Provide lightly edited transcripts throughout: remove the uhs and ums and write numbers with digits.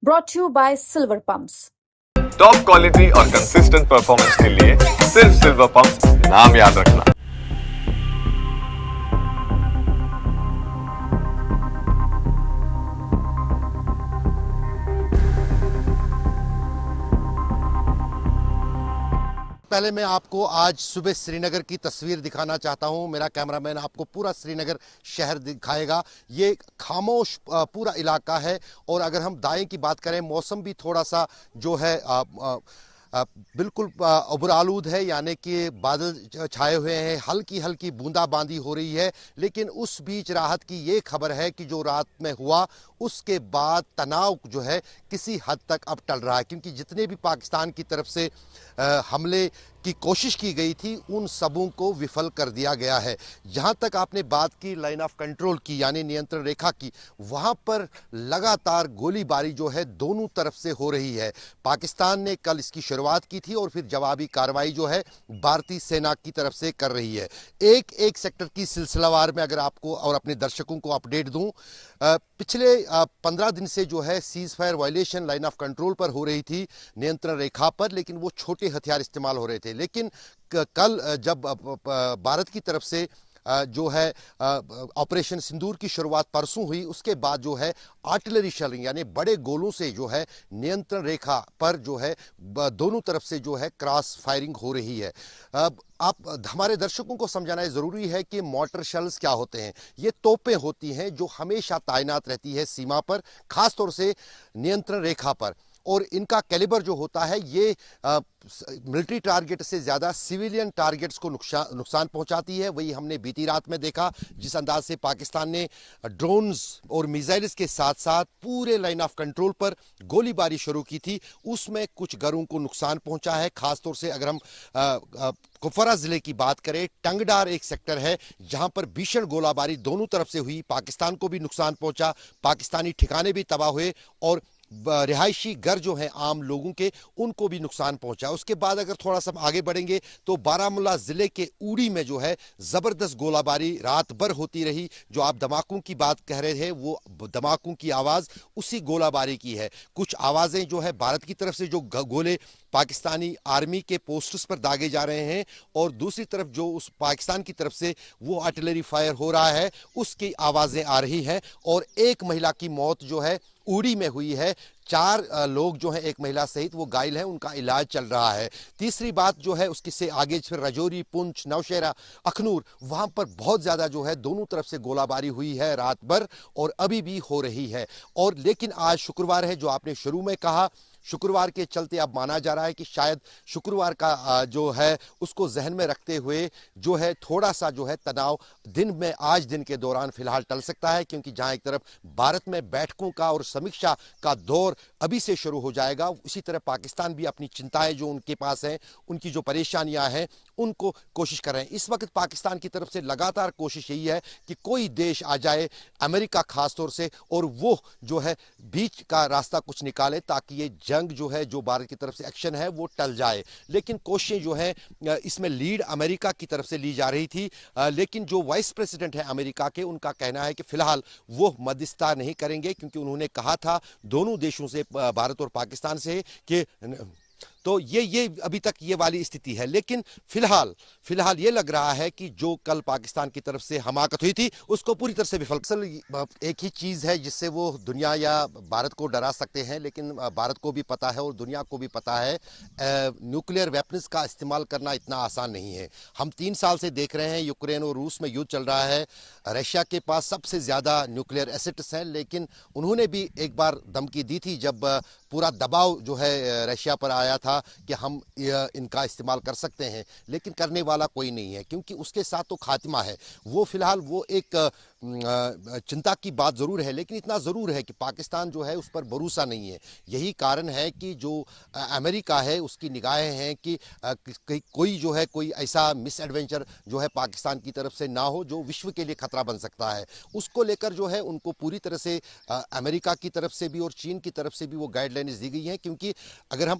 brought to you by Silver Pumps. Top quality और consistent performance के लिए सिर्फ सिल्वर पंप्स नाम याद रखना। पहले मैं आपको आज सुबह श्रीनगर की तस्वीर दिखाना चाहता हूं। मेरा कैमरामैन आपको पूरा श्रीनगर शहर दिखाएगा। ये खामोश पूरा इलाका है और अगर हम दाएं की बात करें, मौसम भी थोड़ा सा जो है बिल्कुल उबरालूद है, यानी कि बादल छाए हुए हैं, हल्की हल्की बूंदाबांदी हो रही है। लेकिन उस बीच राहत की ये खबर है कि जो रात में हुआ उसके बाद तनाव जो है किसी हद तक अब टल रहा है, क्योंकि जितने भी पाकिस्तान की तरफ से हमले की कोशिश की गई थी उन सबों को विफल कर दिया गया है। जहां तक आपने बात की लाइन ऑफ कंट्रोल की, यानी नियंत्रण रेखा की, वहां पर लगातार गोलीबारी जो है दोनों तरफ से हो रही है। पाकिस्तान ने कल इसकी शुरुआत की थी और फिर जवाबी कार्रवाई जो है भारतीय सेना की तरफ से कर रही है। एक एक सेक्टर की सिलसिलावार में अगर आपको और अपने दर्शकों को अपडेट दूं, पिछले 15 दिन से जो है cease fire violation line of control पर हो रही थी, नियंत्रण रेखा पर, लेकिन वो छोटे हथियार इस्तेमाल हो रहे थे। लेकिन कल जब भारत की तरफ से जो है ऑपरेशन सिंदूर की शुरुआत परसों हुई, उसके बाद जो है आर्टिलरी शेलिंग यानी बड़े गोलों से जो है नियंत्रण रेखा पर जो है दोनों तरफ से जो है क्रॉस फायरिंग हो रही है। अब आप हमारे दर्शकों को समझाना जरूरी है कि मॉर्टर शेल्स क्या होते हैं। ये तोपें होती हैं जो हमेशा तैनात रहती है सीमा पर, खासतौर से नियंत्रण रेखा पर, और इनका कैलिबर जो होता है ये मिलिट्री टारगेट से ज़्यादा सिविलियन टारगेट्स को नुकसान पहुंचाती है। वही हमने बीती रात में देखा, जिस अंदाज से पाकिस्तान ने ड्रोन्स और मिसाइल्स के साथ साथ पूरे लाइन ऑफ कंट्रोल पर गोलीबारी शुरू की थी, उसमें कुछ घरों को नुकसान पहुंचा है। खासतौर से अगर हम कुपवारा जिले की बात करें, टंगडार एक सेक्टर है जहां पर भीषण गोलाबारी दोनों तरफ से हुई, पाकिस्तान को भी नुकसान पहुंचा, पाकिस्तानी ठिकाने भी तबाह हुए और रिहायशी घर जो हैं आम लोगों के, उनको भी नुकसान पहुंचा। उसके बाद अगर थोड़ा सा आगे बढ़ेंगे तो बारामूला जिले के उड़ी में जो है जबरदस्त गोलाबारी रात भर होती रही। जो आप धमाकों की बात कह रहे थे, वो धमाकों की आवाज उसी गोलाबारी की है। कुछ आवाजें जो है भारत की तरफ से जो गोले पाकिस्तानी आर्मी के पोस्टर्स पर दागे जा रहे हैं, और दूसरी तरफ जो उस पाकिस्तान की तरफ से वो आर्टिलरी फायर हो रहा है, उसकी आवाजें आ रही हैं। और एक महिला की मौत जो है उड़ी में हुई है। 4 लोग जो हैं एक महिला सहित वो घायल हैं, उनका इलाज चल रहा है। तीसरी बात जो है उसकी से आगे फिर रजौरी, पुंछ, नौशेरा, अखनूर, वहां पर बहुत ज्यादा जो है दोनों तरफ से गोलाबारी हुई है रात भर और अभी भी हो रही है। और लेकिन आज शुक्रवार है, जो आपने शुरू में कहा, शुक्रवार के चलते अब माना जा रहा है कि शायद शुक्रवार का जो है उसको जहन में रखते हुए जो है थोड़ा सा जो है तनाव आज दिन के दौरान फिलहाल टल सकता है, क्योंकि जहां एक तरफ भारत में बैठकों का और समीक्षा का दौर अभी से शुरू हो जाएगा, उसी तरह पाकिस्तान भी अपनी चिंताएं जो उनके पास हैं, उनकी जो परेशानियां हैं, उनको कोशिश कर रहे हैं। इस वक्त पाकिस्तान की तरफ से लगातार कोशिश यही है कि कोई देश आ जाए, अमेरिका खासतौर से, और वो जो है बीच का रास्ता कुछ निकाले ताकि ये जंग जो है, जो भारत की तरफ से एक्शन है, वो टल जाए। लेकिन कोशिशें जो है इसमें लीड अमेरिका की तरफ से ली जा रही थी, लेकिन जो वाइस प्रेसिडेंट है अमेरिका के, उनका कहना है कि फिलहाल वो मध्यस्थता नहीं करेंगे, क्योंकि उन्होंने कहा था दोनों देशों से, भारत और पाकिस्तान से, कि तो ये अभी तक ये वाली स्थिति है। लेकिन फिलहाल ये लग रहा है कि जो कल पाकिस्तान की तरफ से हमाकत हुई थी उसको पूरी तरह से विफल। एक ही चीज है जिससे वो दुनिया या भारत को डरा सकते हैं, लेकिन भारत को भी पता है और दुनिया को भी पता है न्यूक्लियर वेपन्स का इस्तेमाल करना इतना आसान नहीं है। हम 3 साल से देख रहे हैं यूक्रेन और रूस में युद्ध चल रहा है। रशिया के पास सबसे ज्यादा न्यूक्लियर एसेट्स हैं, लेकिन उन्होंने भी एक बार धमकी दी थी जब पूरा दबाव जो है रशिया पर आया था कि हम इनका इस्तेमाल कर सकते हैं, लेकिन करने वाला कोई नहीं है, क्योंकि उसके साथ तो खात्मा है। वो फिलहाल वो एक चिंता की बात जरूर है, लेकिन इतना जरूर है कि पाकिस्तान जो है उस पर भरोसा नहीं है। यही कारण है कि जो अमेरिका है उसकी निगाहें हैं कि कोई जो है कोई ऐसा मिस एडवेंचर जो है पाकिस्तान की तरफ से ना हो जो विश्व के लिए खतरा बन सकता है। उसको लेकर जो है उनको पूरी तरह से अमेरिका की तरफ से भी और चीन की तरफ से भी वो गाइडलाइंस दी गई हैं, क्योंकि अगर हम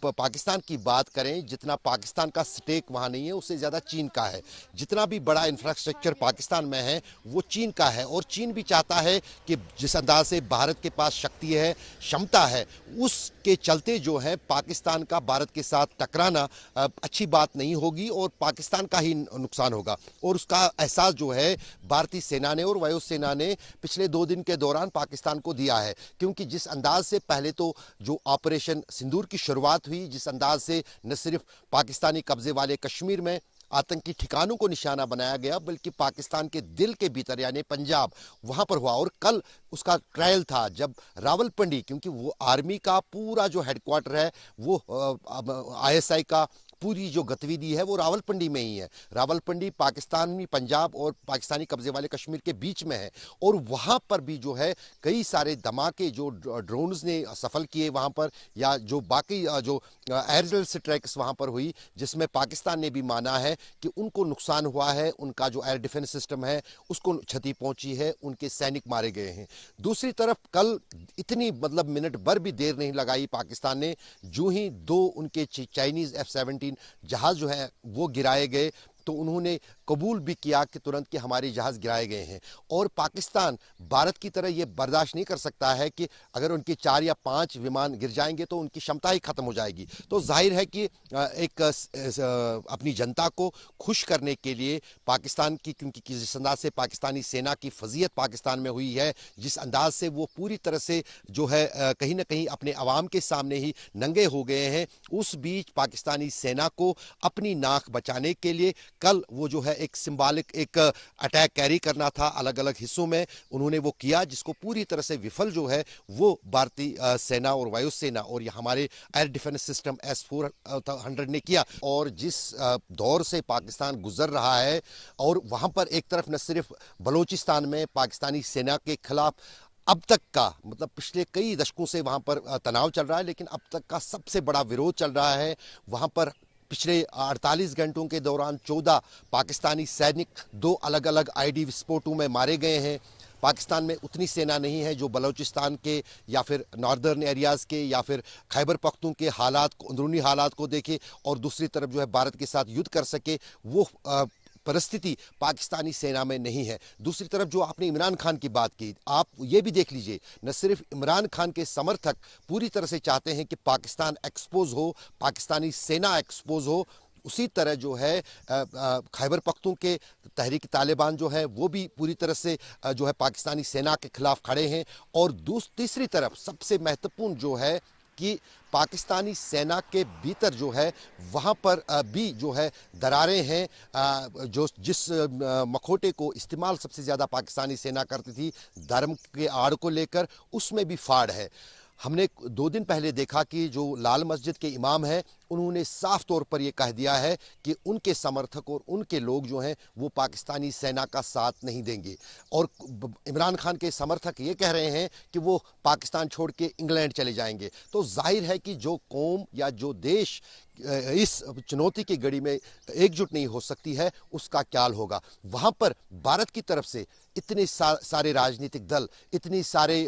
पाकिस्तान की बात करें, जितना पाकिस्तान का स्टेक वहां नहीं है उससे ज्यादा चीन का है। जितना भी बड़ा इंफ्रास्ट्रक्चर पाकिस्तान में है वो चीन का है और चीन भी चाहता है कि जिस अंदाज से भारत के पास शक्ति है, क्षमता है, उसके चलते जो है पाकिस्तान का भारत के साथ टकराना अच्छी बात नहीं होगी और पाकिस्तान का ही नुकसान होगा। और उसका एहसास जो है भारतीय सेना ने और वायुसेना ने पिछले 2 दिन के दौरान पाकिस्तान को दिया है, क्योंकि जिस अंदाज से पहले तो जो ऑपरेशन सिंदूर की शुरुआत हुई, जिस अंदाज से न सिर्फ पाकिस्तानी कब्जे वाले कश्मीर में आतंकी ठिकानों को निशाना बनाया गया, बल्कि पाकिस्तान के दिल के भीतर यानी पंजाब वहां पर हुआ। और कल उसका ट्रायल था जब रावलपिंडी, क्योंकि वो आर्मी का पूरा जो हेडक्वार्टर है वो ISI का पूरी जो गतिविधि है वो रावलपिंडी में ही है। रावलपिंडी पाकिस्तानी पंजाब और पाकिस्तानी कब्जे वाले कश्मीर के बीच में है और वहाँ पर भी जो है कई सारे धमाके जो ड्रोन्स ने सफल किए वहाँ पर, या जो बाकी जो एयर स्ट्राइक्स वहाँ पर हुई, जिसमें पाकिस्तान ने भी माना है कि उनको नुकसान हुआ है, उनका जो एयर डिफेंस सिस्टम है उसको क्षति पहुंची है, उनके सैनिक मारे गए हैं। दूसरी तरफ कल इतनी मतलब मिनट भर भी देर नहीं लगाई पाकिस्तान ने, जो ही 2 उनके चाइनीज F-17 जहाज जो है वो गिराए गए तो उन्होंने कबूल भी किया कि तुरंत कि हमारे जहाज गिराए गए हैं। और पाकिस्तान भारत की तरह ये बर्दाश्त नहीं कर सकता है कि अगर उनके 4 या 5 विमान गिर जाएंगे तो उनकी क्षमता ही खत्म हो जाएगी। तो जाहिर है कि एक अपनी जनता को खुश करने के लिए पाकिस्तान की, क्योंकि जिस अंदाज से पाकिस्तानी सेना की फजीयत पाकिस्तान में हुई है, जिस अंदाज से वो पूरी तरह से जो है कहीं ना कहीं अपने अवाम के सामने ही नंगे हो गए हैं, उस बीच पाकिस्तानी सेना को अपनी नाक बचाने के लिए कल वो जो है एक सिंबॉलिक एक अटैक कैरी करना था अलग अलग हिस्सों में, उन्होंने वो किया, जिसको पूरी तरह से विफल जो है वो भारतीय सेना और वायुसेना और ये हमारे एयर डिफेंस सिस्टम S-400 ने किया। और जिस दौर से पाकिस्तान गुजर रहा है, और वहां पर एक तरफ न सिर्फ बलूचिस्तान में पाकिस्तानी सेना के खिलाफ अब तक का मतलब पिछले कई दशकों से वहां पर तनाव चल रहा है, लेकिन अब तक का सबसे बड़ा विरोध चल रहा है। वहां पर पिछले 48 घंटों के दौरान 14 पाकिस्तानी सैनिक 2 अलग अलग IED विस्फोटों में मारे गए हैं। पाकिस्तान में उतनी सेना नहीं है जो बलूचिस्तान के या फिर नॉर्दर्न एरियाज़ के या फिर खैबर पख्तून के हालात को, अंदरूनी हालात को देखे और दूसरी तरफ जो है भारत के साथ युद्ध कर सके, वो परिस्थिति पाकिस्तानी सेना में नहीं है। दूसरी तरफ जो आपने इमरान खान की बात की, आप ये भी देख लीजिए, न सिर्फ इमरान खान के समर्थक पूरी तरह से चाहते हैं कि पाकिस्तान एक्सपोज हो, पाकिस्तानी सेना एक्सपोज हो, उसी तरह जो है खैबर पख्तून के तहरीक तालिबान जो है वो भी पूरी तरह से जो है पाकिस्तानी सेना के खिलाफ खड़े हैं। और तीसरी तरफ सबसे महत्वपूर्ण जो है कि पाकिस्तानी सेना के भीतर जो है वहाँ पर भी जो है दरारें हैं। जो जिस मखोटे को इस्तेमाल सबसे ज़्यादा पाकिस्तानी सेना करती थी धर्म के आड़ को लेकर, उसमें भी फाड़ है। हमने 2 दिन पहले देखा कि जो लाल मस्जिद के इमाम हैं उन्होंने साफ तौर पर यह कह दिया है कि उनके समर्थक और उनके लोग जो हैं वो पाकिस्तानी सेना का साथ नहीं देंगे। और इमरान खान के समर्थक ये कह रहे हैं कि वो पाकिस्तान छोड़ के इंग्लैंड चले जाएंगे। तो जाहिर है कि जो कौम या जो देश इस चुनौती की घड़ी में एकजुट नहीं हो सकती है, उसका क्या होगा। वहाँ पर भारत की तरफ से इतने सारे राजनीतिक दल, इतने सारे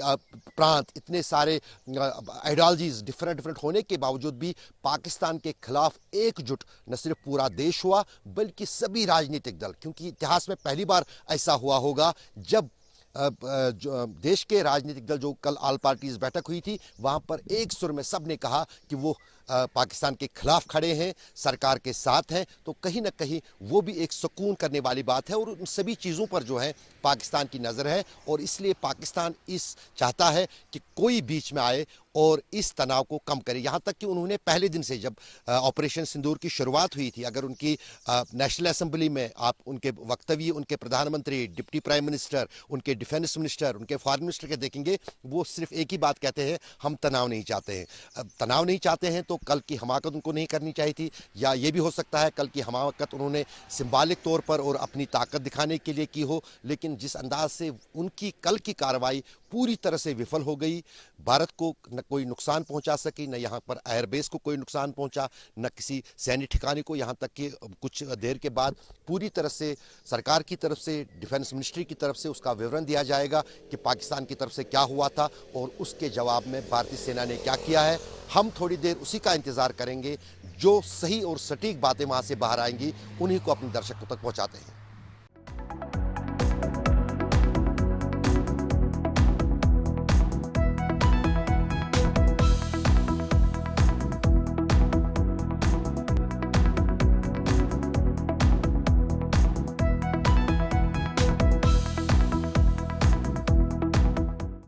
प्रांत, इतने सारे आइडियोलॉजीज डिफरेंट होने के बावजूद भी पाकिस्तान के खिलाफ एकजुट न सिर्फ पूरा देश हुआ बल्कि सभी राजनीतिक दल, क्योंकि इतिहास में पहली बार ऐसा हुआ होगा जब देश के राजनीतिक दल जो कल ऑल पार्टीज बैठक हुई थी वहां पर एक सुर में सब ने कहा कि वो पाकिस्तान के खिलाफ खड़े हैं, सरकार के साथ हैं। तो कहीं ना कहीं वो भी एक सुकून करने वाली बात है और उन सभी चीज़ों पर जो है पाकिस्तान की नज़र है। और इसलिए पाकिस्तान चाहता है कि कोई बीच में आए और इस तनाव को कम करे। यहाँ तक कि उन्होंने पहले दिन से जब ऑपरेशन सिंदूर की शुरुआत हुई थी, अगर उनकी नेशनल असेंबली में आप उनके वक्तव्य, उनके प्रधानमंत्री, डिप्टी प्राइम मिनिस्टर, उनके डिफेंस मिनिस्टर, उनके फॉरेन मिनिस्टर के देखेंगे, वो सिर्फ एक ही बात कहते हैं, हम तनाव नहीं चाहते हैं। तनाव नहीं चाहते हैं तो कल की हमाकत उनको नहीं करनी चाहिए थी, या ये भी हो सकता है कल की हमाकत उन्होंने सिंबॉलिक तौर पर और अपनी ताकत दिखाने के लिए की हो। लेकिन जिस अंदाज से उनकी कल की कार्रवाई पूरी तरह से विफल हो गई, भारत को न कोई नुकसान पहुंचा सकी, न यहाँ पर एयरबेस को कोई नुकसान पहुंचा, न किसी सैन्य ठिकाने को। यहाँ तक कि कुछ देर के बाद पूरी तरह से सरकार की तरफ से, डिफेंस मिनिस्ट्री की तरफ से उसका विवरण दिया जाएगा कि पाकिस्तान की तरफ से क्या हुआ था और उसके जवाब में भारतीय सेना ने क्या किया है। हम थोड़ी देर उसी का इंतज़ार करेंगे, जो सही और सटीक बातें वहाँ से बाहर आएंगी उन्हीं को अपने दर्शकों तक पहुँचाते हैं।